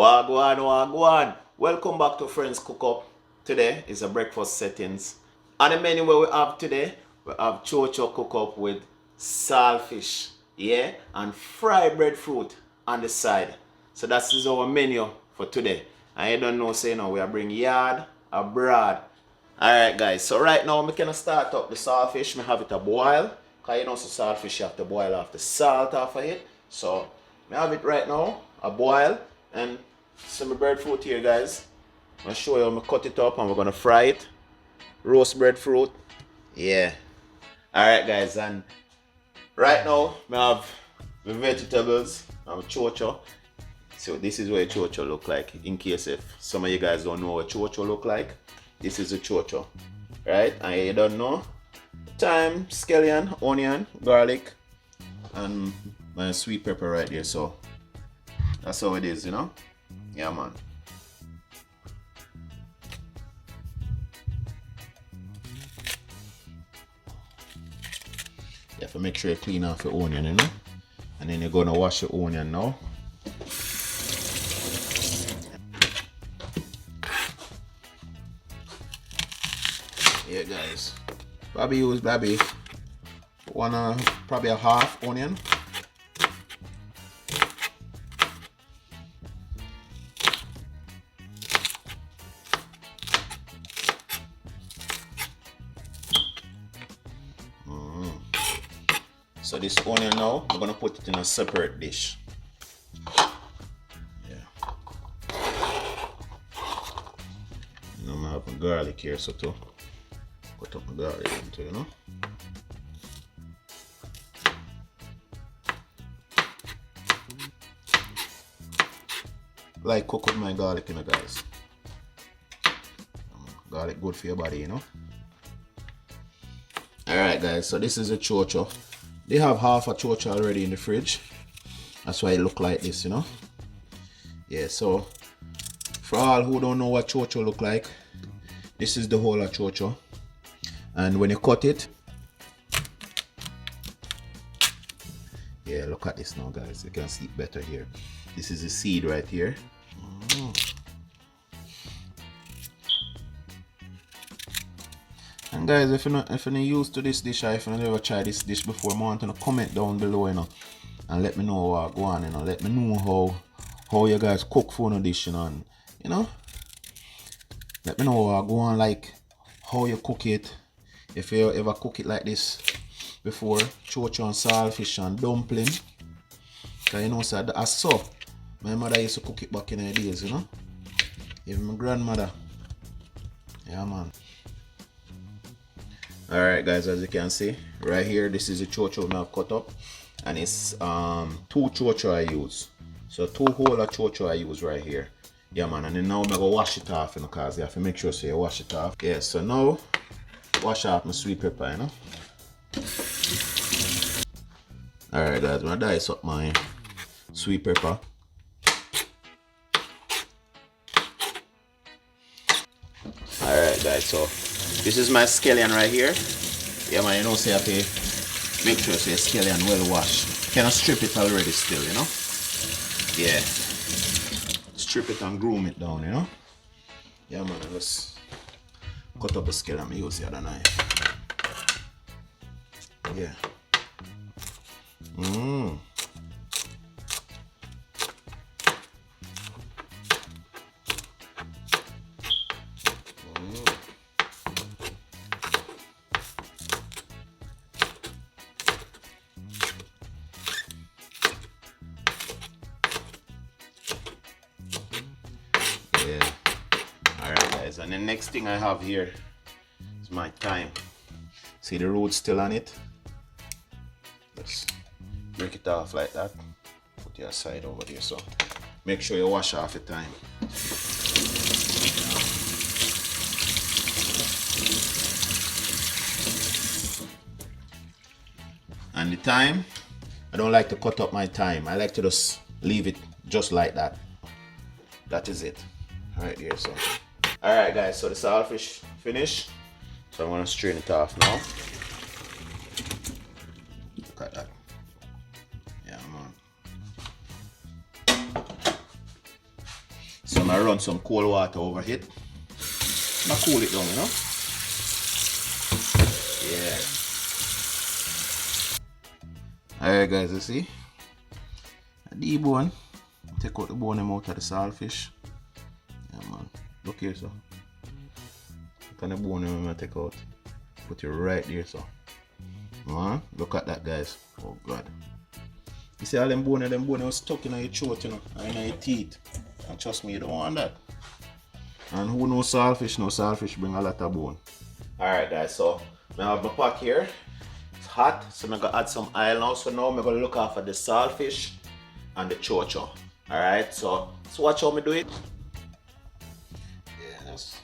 Wagwan, wagwan. Welcome back to Friends Cook Up. Today is a breakfast settings. On the menu where we have today, we have Cho Cho cook up with saltfish, yeah, and fried breadfruit on the side. So that is our menu for today. And you don't know, say now we are bring yard abroad. Alright guys, so right now we can start up the saltfish. I have it a boil. Cause you know so saltfish you have to boil off the salt off of it. So I have it right now, a boil, and some breadfruit here guys. I'm gonna show you how I cut it up and we're gonna fry it. Roast breadfruit. Yeah. Alright guys, and right now I have the vegetables and Cho Cho. So this is what Cho Cho look like. In case if some of you guys don't know what Cho Cho look like. This is a Cho Cho. Right? And you don't know. Thyme, scallion, onion, garlic, and my sweet pepper right there. So that's how it is, you know? Yeah man. You have to make sure you clean off your onion, you know? And then you're gonna wash your onion now. Yeah guys. Probably use probably a half onion. So this onion now, I'm gonna put it in a separate dish. Yeah. Now I have my garlic here, so to cut up my garlic into, you know. Like cook with my garlic, you know, guys. Garlic good for your body, you know. Alright guys, so this is a Cho Cho. They have half a Cho Cho already in the fridge. That's why it look like this, you know. Yeah, so for all who don't know what Cho Cho look like, this is the whole of Cho Cho. And when you cut it, yeah, look at this now guys, you can see it better here. This is the seed right here. And guys, if you're not used to this dish or if you never tried this dish before, I want you to comment down below, you know, and let me know what go on, you know. Let me know how you guys cook for the dish, you know, and you know, let me know what go on, like how you cook it. If you ever cook it like this before, Cho Cho and saltfish and dumpling. Cause you know, so that's so my mother used to cook it back in the days, you know. Even my grandmother. Yeah man. Alright guys, as you can see right here, this is the Cho Cho I have cut up, and it's 2 Cho Cho I use. So 2 whole of Cho Cho I use right here. Yeah man, and then now I'm gonna wash it off, you know, cause you have to make sure so you wash it off. Yeah, so now wash off my sweet pepper, you know. Alright guys, I'm gonna dice up my sweet pepper. Alright guys, so this is my scallion right here. Yeah man, you know, so you have to make sure so your scallion well washed. Kind of strip it already still, you know. Yeah. Strip it and groom it down, you know. Yeah man, let's cut up the scallion and use the other knife. Yeah. Yeah. Alright guys, and the next thing I have here is my thyme. See the root still on it? Just break it off like that. Put your side over there, so make sure you wash off the thyme. And the thyme, I don't like to cut up my thyme. I like to just leave it just like that. That is it. Right here, so. Alright guys, so the saltfish finished. So I'm gonna strain it off now. Look at that. Yeah man. run some cold water over it. Now cool it down, you know? Yeah. Alright guys, you see? The bone. Take out the bone out of the saltfish. Yeah man. Look here, so. Look at the bone I'm gonna take out. Put it right there, so. Man, look at that guys. Oh god. You see all them bone was stuck in your throat, you know, and in your teeth. And trust me, you don't want that. And who knows saltfish? No, saltfish bring a lot of bone. Alright guys, so I have my pot here. It's hot, so I'm gonna add some oil now. So now I'm gonna look after the saltfish and the cho cho. Alright, so watch how me do it. Yes.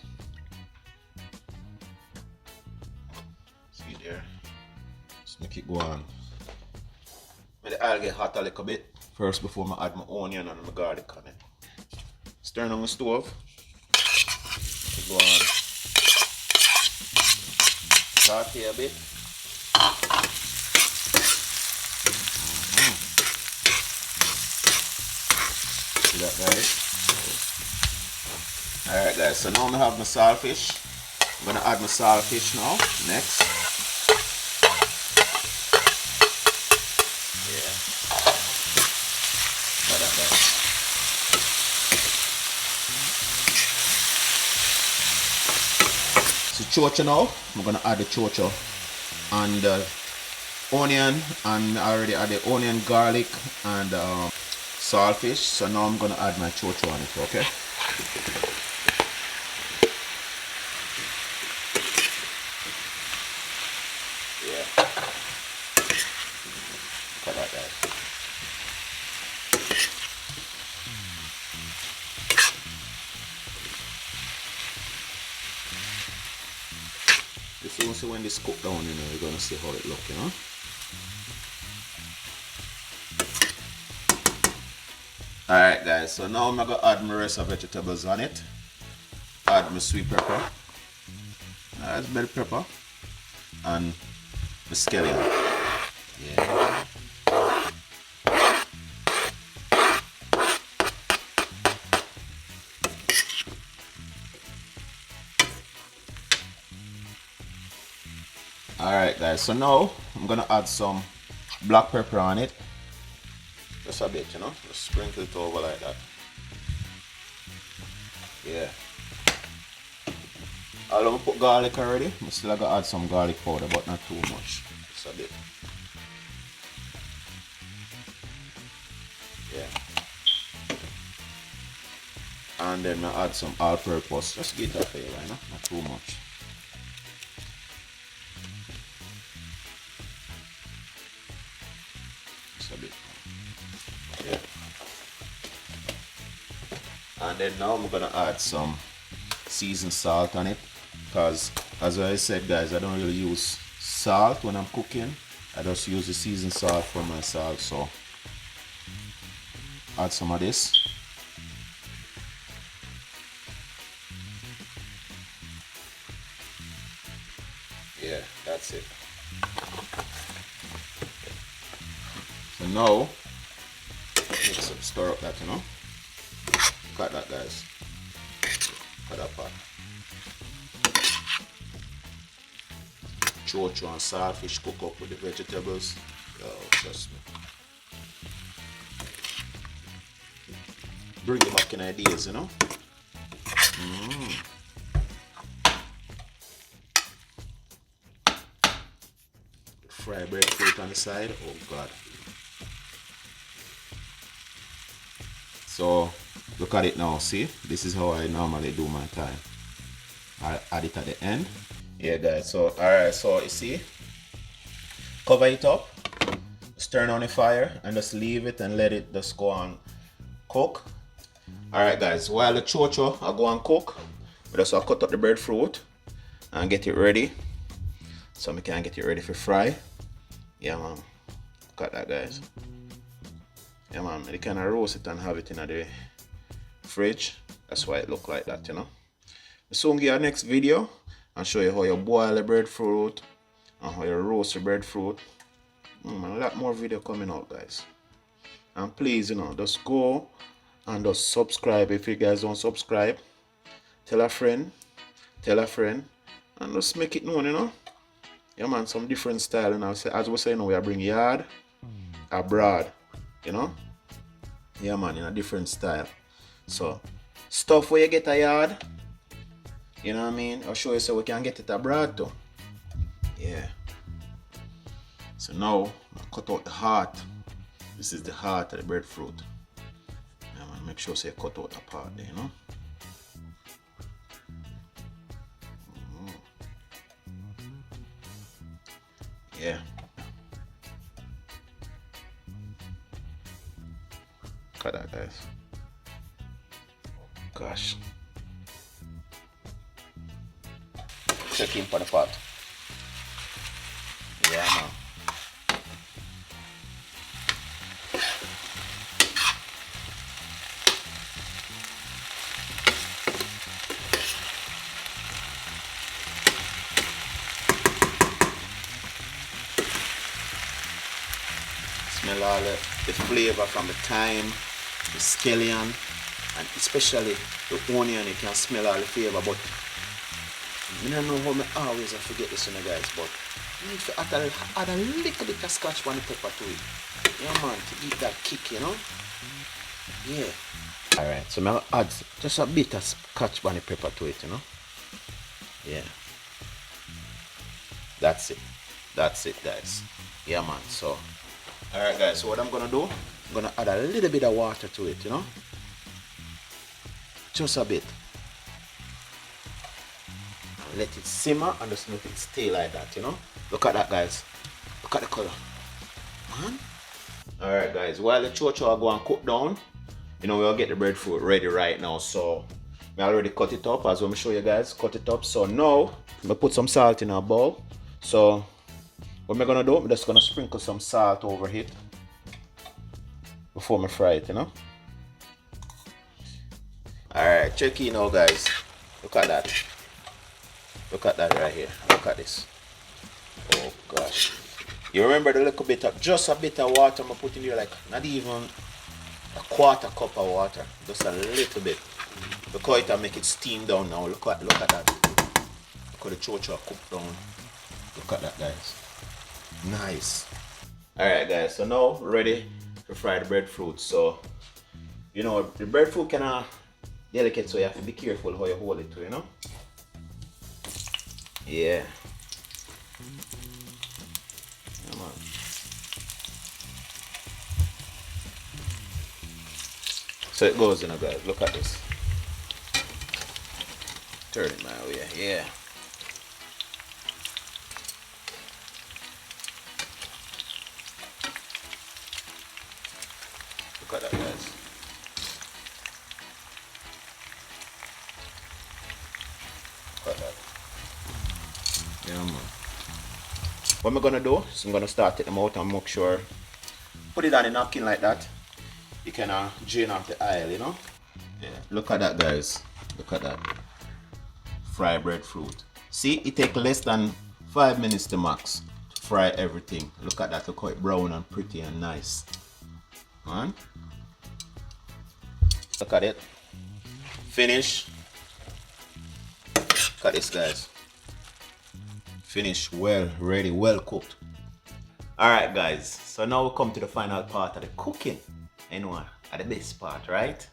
See there. Just make it go on. Let the oil get hot a little bit first before I add my onion and my garlic on it. Just turn on the stove. Go on. Saute a bit. See that guys? Alright guys, so now I have my saltfish. I'm gonna add my saltfish now. Next. So cho cho now, I'm gonna add the cho cho and onion, and I already added onion, garlic, and saltfish. So now I'm gonna add my cho cho on it. Okay. Yeah. Look at that, guys. If you want to see when this cook down, you know, you're gonna see how it look, you know. Alright guys, so now I'm gonna add my rest of vegetables on it. Add my sweet pepper, that's bell pepper, and the scallion. Yeah. Alright guys, so now I'm gonna add some black pepper on it. Just a bit, you know, just sprinkle it over like that. Yeah. I don't put garlic already. I still gotta add some garlic powder, but not too much. Just a bit. Yeah. And then I add some all-purpose. Just get that flavor, you know, not too much. Just a bit. Yeah. And then now I'm gonna add some seasoned salt on it, because as I said guys, I don't really use salt when I'm cooking. I just use the seasoned salt for my salt. So add some of this. Yeah, that's it. So now mix up, stir up that, you know. Look at that guys. Look at that pot. Cho cho and saltfish cook up with the vegetables. Yo, trust me. Bring it back in ideas, you know. Fry breadfruit on the side. Oh god. So look at it now. See, this is how I normally do my thyme. I add it at the end. Yeah guys, so alright, so you see, cover it up, just turn on the fire and just leave it and let it just go on cook. Alright guys, while the cho cho I go and cook, we just cut up the breadfruit and get it ready, so we can get it ready for fry. Yeah man, look at that guys. Yeah man, you can roast it and have it in the fridge. That's why it look like that, you know. Soon get our next video and show you how you boil the breadfruit and how you roast the breadfruit. A lot more video coming out guys. And please, you know, just go and just subscribe. If you guys don't subscribe, tell a friend, and just make it known, you know. Yeah man, some different style, you know. As we say, you know, we are bring yard abroad, you know. Yeah man, in a different style. So stuff where you get a yard, you know what I mean? I'll show you so we can get it abroad too. Yeah. So now I cut out the heart. This is the heart of the breadfruit. Yeah man, make sure so you cut out the part there, you know. Yeah. Look at that, guys. Gosh. Check in for the pot. Yeah, man. Smell all the flavor from the thyme, the scallion, and especially the onion. You can smell all the flavor, but I don't know how I always forget this one, guys, but you need to add a little bit of scotch bonnet pepper to it. Yeah man, to give that kick, you know? Yeah. Alright, so I'll add just a bit of scotch bonnet pepper to it, you know? Yeah. That's it. That's it, guys. Yeah man, so alright guys, so what I'm gonna do, I'm gonna add a little bit of water to it, you know? Just a bit. And let it simmer and just let it stay like that, you know? Look at that, guys. Look at the color. Man. Alright guys, while the Cho Cho go and cook down, you know, we'll get the breadfruit ready right now. So I already cut it up, as I'm show you guys, cut it up. So now I'm gonna put some salt in a bowl. So what I'm gonna do, I'm just gonna sprinkle some salt over it before I fry it, you know. Alright, check in now guys. Look at that. Look at that right here. Look at this. Oh gosh. You remember the little bit of, just a bit of water I'm putting here, like not even a quarter cup of water. Just a little bit. Look how it make it steam down now. Look at that. Look how the Cho Cho cook down. Look at that guys. Nice. Alright guys, so now ready to fry the breadfruit. So you know the breadfruit kinda delicate, so you have to be careful how you hold it too, you know? Yeah. Come on. So it goes, you know guys, look at this. Turn it my way, yeah. Look at that guys. Look at that. Yeah man. What I'm gonna do is I'm gonna start taking them out and make sure, put it on a napkin like that. You can drain off the oil, you know? Yeah. Look at that guys. Look at that. Fried breadfruit. See, it takes less than 5 minutes to max to fry everything. Look at that, look how it's brown and pretty and nice. Man. Look at it. Finish. Look at this guys. Finished, well, ready, well cooked. Alright guys, so now we come to the final part of the cooking. Anyone at the best part, right?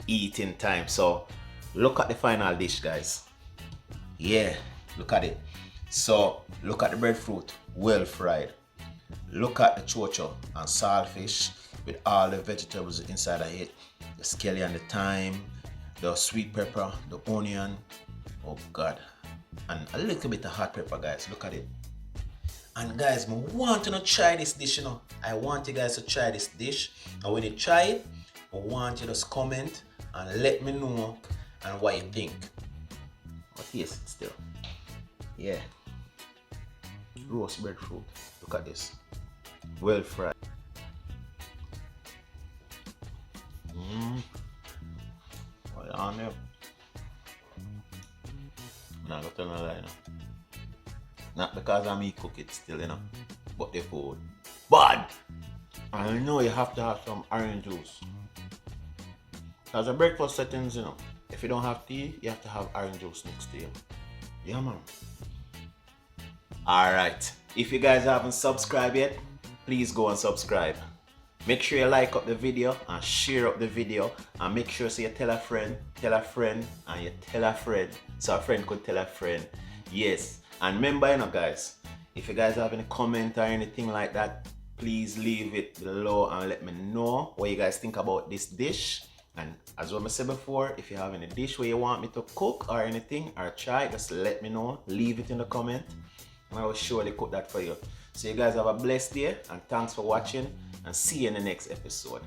Eating time. So look at the final dish guys. Yeah, look at it. So look at the breadfruit, well fried. Look at the Cho Cho and saltfish with all the vegetables inside of it. The scallion, the thyme, the sweet pepper, the onion. Oh god. And a little bit of hot pepper guys, look at it. And guys, I want you to try this dish, you know. I want you guys to try this dish. And when you try it, I want you to just comment and let me know and what you think. But taste it still. Yeah. Roast breadfruit. Look at this. Well fried. Well, on there. I'm not gonna tell no lie, you know. Not because I me cook it still, you know, but the food bad. I know you have to have some orange juice. As a breakfast settings, you know, if you don't have tea, you have to have orange juice next to you. Yeah, man. Alright, if you guys haven't subscribed yet, please go and subscribe. Make sure you like up the video and share up the video, and make sure so you tell a friend, and you tell a friend, so a friend could tell a friend. Yes, and remember, you know guys, if you guys have any comment or anything like that, please leave it below and let me know what you guys think about this dish. And as what I said before, if you have any dish where you want me to cook or anything or try, just let me know. Leave it in the comment and I will surely cook that for you. So you guys have a blessed day, and thanks for watching, and see you in the next episode.